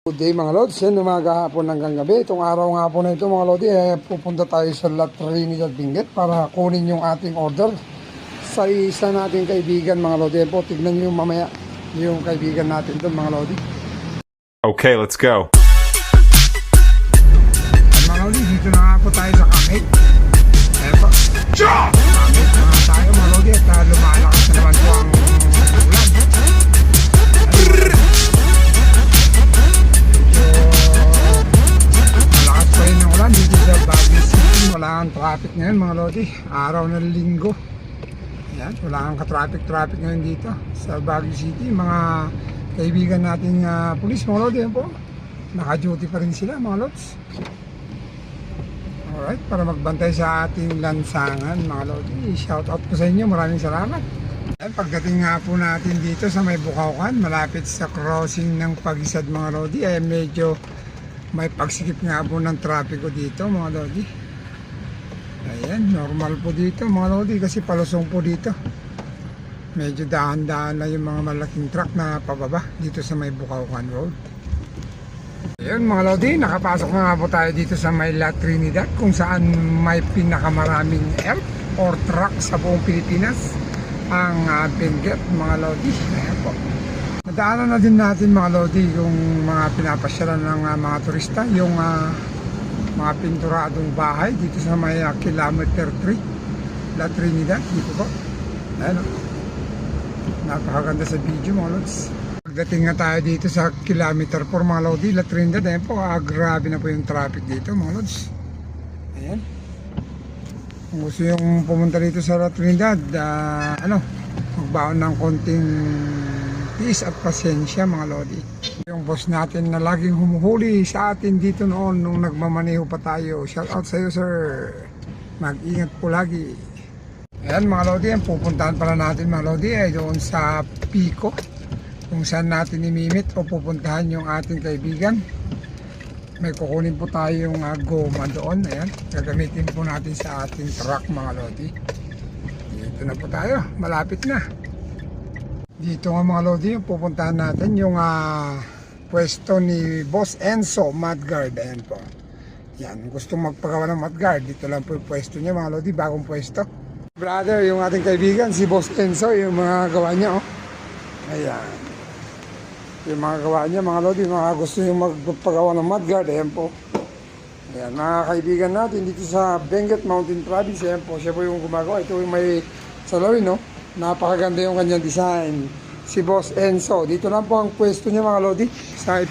Good day mga Lods, yan umaga hapon hanggang gabi. Itong araw nga po na ito mga Lodi, pupunta tayo sa La Trinidad Benguet para kunin yung ating order sa isa nating kaibigan mga Lodi. Yan po, tignan nyo mamaya yung kaibigan natin doon mga Lodi. Okay, let's go. Mga Lodi, dito na nga po tayo sa Kamit. Ayan po. Kamit na tayo mga Lodi at lumalakas na naman po ang ulan. Dito sa Baguio City, wala kang traffic ngayon mga Lodi. Araw ng linggo. Ayan, wala kang ka-traffic ngayon dito sa Baguio City. Mga kaibigan nating pulis mga Lodi, yan po. Naka-duty pa rin sila mga Lods. Alright, para magbantay sa ating lansangan mga Lodi. Shout out po sa inyo, maraming salamat. Ayan, pagdating nga po natin dito sa may Bukawkan, malapit sa crossing ng Pagisad mga Lodi, ay medyo may pagsikip nga po ng trapiko dito mga Lodi. Ayan, normal po dito mga Lodi kasi palusong po dito. Medyo dahan-dahan na yung mga malaking truck na pababa dito sa may Bukawkan Road. Ayan mga Lodi, nakapasok na nga po tayo dito sa may La Trinidad kung saan may pinakamaraming elk or truck sa buong Pilipinas, ang Benguet mga Lodi. Ayan po. Nadaanan na din natin mga Lodi yung mga pinapasyalan ng mga turista, yung mga pinturadong bahay dito sa may kilometer 3 La Trinidad dito po. Ayan, napakaganda sa video mga Lods. Pagdating na tayo dito sa kilometer 4 mga Lodi La Trinidad, ayan po, grabe na po yung traffic dito mga Lods. Ayan, kung gusto yung pumunta dito sa La Trinidad, magbaon ng konting tiis at pasensya mga Lodi. Yung boss natin na laging humuhuli sa atin dito noon nung nagmamaneho pa tayo, shout out sa iyo sir, mag-ingat po lagi. Ayan mga Lodi, ang pupuntahan pala natin mga Lodi ay doon sa Pico, kung saan natin imimit o pupuntahan yung ating kaibigan. May kukunin po tayong goma doon. Ayan, gagamitin po natin sa ating truck mga Lodi. Dito na po tayo, malapit na. Dito nga mga Lodi, pupuntahan natin yung pwesto ni Boss Enzo Mudguard. Ayan po. Yan, gusto magpagawa ng mudguard, dito lang po yung pwesto niya mga Lodi, bagong pwesto. Brother, yung ating kaibigan, si Boss Enzo, yung mga gawa niya, oh. Ayan. Yung mga gawa niya mga Lodi, mga gusto yung magpagawa ng mudguard, ayan po. Ayan, mga kaibigan natin dito sa Benguet Mountain Province, ayan po, siya po yung gumagawa. Ito yung may salawin, no? Napakaganda yung kanyang design. Si Boss Enzo. Dito lang po ang pwesto niya mga Lodi. Sa